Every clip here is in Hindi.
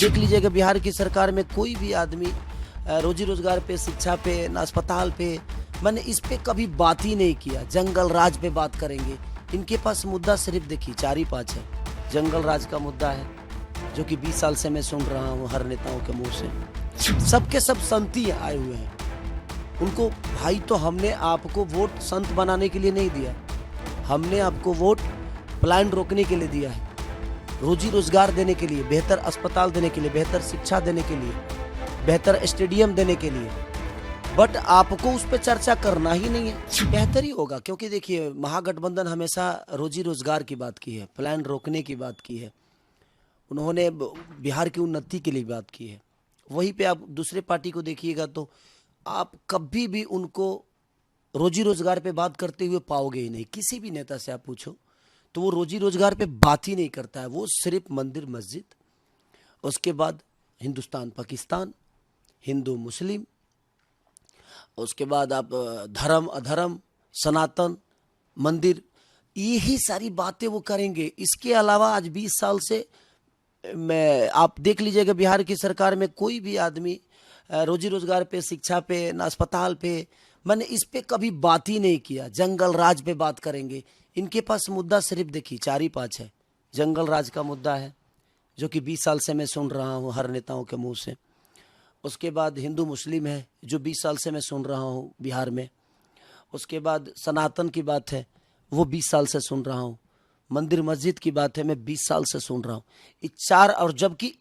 देख लीजिएगा बिहार की सरकार में कोई भी आदमी रोजी रोजगार पे, शिक्षा पे, ना अस्पताल पे, मैंने इस पे कभी बात ही नहीं किया। जंगल राज पे बात करेंगे। इनके पास मुद्दा सिर्फ देखिए 4 ही 5 है। जंगल राज का मुद्दा है जो कि 20 साल से मैं सुन रहा हूँ हर नेताओं के मुंह से। सबके सब संती आए हुए हैं। उनको भाई तो हमने आपको वोट संत बनाने के लिए नहीं दिया, हमने आपको वोट पलायन रोकने के लिए दिया है, रोजी रोजगार देने के लिए, बेहतर अस्पताल देने के लिए, बेहतर शिक्षा देने के लिए, बेहतर स्टेडियम देने के लिए। बट आपको उस पर चर्चा करना ही नहीं है। बेहतर ही होगा, क्योंकि देखिए महागठबंधन हमेशा रोजी रोजगार की बात की है, पलायन रोकने की बात की है, उन्होंने बिहार की उन्नति के लिए बात की है। वहीं पे आप दूसरे पार्टी को देखिएगा तो आप कभी भी उनको रोजी रोजगार पे बात करते हुए पाओगे ही नहीं। किसी भी नेता से आप पूछो तो वो रोजी रोजगार पे बात ही नहीं करता है। वो सिर्फ मंदिर मस्जिद, उसके बाद हिंदुस्तान पाकिस्तान, हिंदू मुस्लिम, उसके बाद आप धर्म अधर्म, सनातन, मंदिर, यही सारी बातें वो करेंगे। इसके अलावा आज 20 साल से आप देख लीजिएगा बिहार की सरकार में कोई भी आदमी रोजी रोजगार पे, शिक्षा पे, ना अस्पताल पे, मैंने इस पे कभी बात ही नहीं किया। जंगल राज पे बात करेंगे। इनके पास मुद्दा सिर्फ देखिए 4 ही 5 है। जंगल राज का मुद्दा है जो कि 20 साल से मैं सुन रहा हूँ हर नेताओं के मुंह से। उसके बाद हिंदू मुस्लिम है जो 20 साल से मैं सुन रहा हूँ बिहार में। उसके बाद सनातन की बात है, वो 20 साल से सुन रहा हूँ। मंदिर मस्जिद की बात है, मैं 20 साल से सुन रहा हूँ। ये 4, और जबकि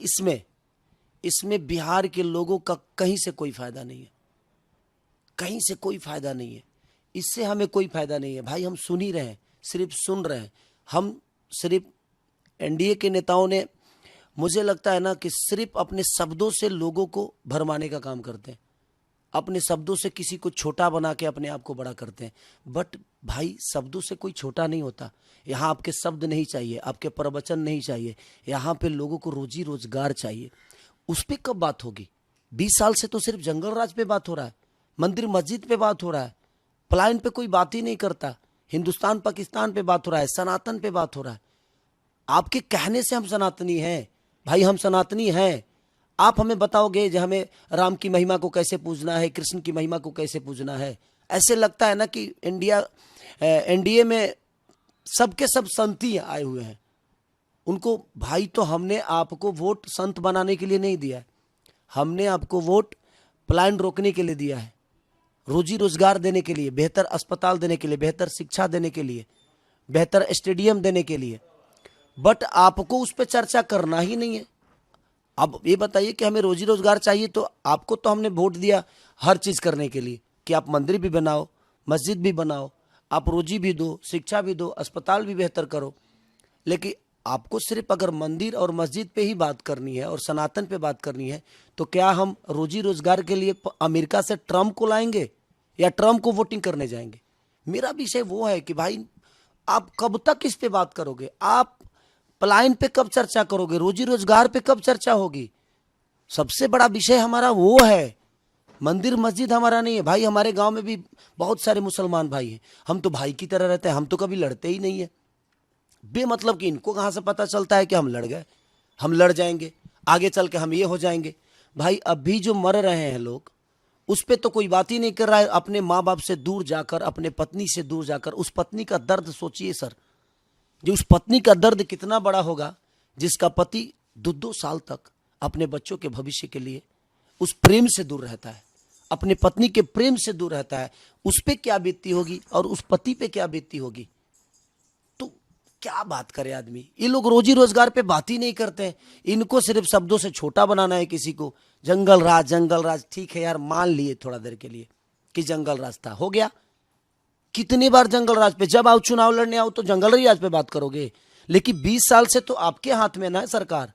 इसमें बिहार के लोगों का कहीं से कोई फायदा नहीं है, कहीं से कोई फायदा नहीं है। इससे हमें कोई फायदा नहीं है भाई। हम सुन ही रहे हैं, सिर्फ सुन रहे हैं। हम सिर्फ एनडीए के नेताओं ने, मुझे लगता है ना कि सिर्फ अपने शब्दों से लोगों को भरमाने का काम करते हैं। अपने शब्दों से किसी को छोटा बना के अपने आप को बड़ा करते हैं। बट भाई शब्दों से कोई छोटा नहीं होता। यहाँ आपके शब्द नहीं चाहिए, आपके प्रवचन नहीं चाहिए। यहाँ पे लोगों को रोजी रोजगार चाहिए। उस पर कब बात होगी? 20 साल से तो सिर्फ जंगल राज पे बात हो रहा है, मंदिर मस्जिद पे बात हो रहा है, पलायन पे कोई बात ही नहीं करता, हिंदुस्तान पाकिस्तान पे बात हो रहा है, सनातन पे बात हो रहा है। आपके कहने से हम सनातनी हैं भाई, हम सनातनी हैं। आप हमें बताओगे जो हमें राम की महिमा को कैसे पूजना है, कृष्ण की महिमा को कैसे पूजना है। ऐसे लगता है ना कि एनडीए में सबके सब संती आए हुए हैं। उनको भाई तो हमने आपको वोट संत बनाने के लिए नहीं दिया है, हमने आपको वोट पलायन रोकने के लिए दिया है, रोजी रोजगार देने के लिए, बेहतर अस्पताल देने के लिए, बेहतर शिक्षा देने के लिए, बेहतर स्टेडियम देने के लिए। बट आपको उस पर चर्चा करना ही नहीं है। अब ये बताइए कि हमें रोजी रोजगार चाहिए तो आपको तो हमने वोट दिया हर चीज़ करने के लिए कि आप मंदिर भी बनाओ, मस्जिद भी बनाओ, आप रोजी भी दो, शिक्षा भी दो, अस्पताल भी बेहतर करो। लेकिन आपको सिर्फ अगर मंदिर और मस्जिद पे ही बात करनी है और सनातन पे बात करनी है तो क्या हम रोजी रोजगार के लिए अमेरिका से ट्रम्प को लाएंगे या ट्रम्प को वोटिंग करने जाएंगे? मेरा विषय वो है कि भाई आप कब तक इस पे बात करोगे? आप पलायन पे कब चर्चा करोगे? रोजी रोजगार पे कब चर्चा होगी? सबसे बड़ा विषय हमारा वो है, मंदिर मस्जिद हमारा नहीं है भाई। हमारे गांव में भी बहुत सारे मुसलमान भाई हैं, हम तो भाई की तरह रहते हैं, हम तो कभी लड़ते ही नहीं है। बेमतलब कि इनको कहाँ से पता चलता है कि हम लड़ गए, हम लड़ जाएंगे, आगे चल के हम ये हो जाएंगे। भाई अभी जो मर रहे हैं लोग, उस पर तो कोई बात ही नहीं कर रहा है। अपने माँ बाप से दूर जाकर, अपने पत्नी से दूर जाकर, उस पत्नी का दर्द सोचिए सर। जो उस पत्नी का दर्द कितना बड़ा होगा जिसका पति 2-2 साल तक अपने बच्चों के भविष्य के लिए उस प्रेम से दूर रहता है, अपने पत्नी के प्रेम से दूर रहता है। उस पे क्या बीतती होगी और उस पति पे क्या बीतती होगी? तो क्या बात करे आदमी। ये लोग रोजी रोजगार पे बात ही नहीं करते हैं। इनको सिर्फ शब्दों से छोटा बनाना है किसी को। जंगल राज, जंगल राज, ठीक है यार, मान लिए थोड़ा देर के लिए कि जंगल राज था, हो गया। कितनी बार जंगल राज पे, जब आओ चुनाव लड़ने आओ तो जंगल राज पे बात करोगे। लेकिन 20 साल से तो आपके हाथ में ना है सरकार।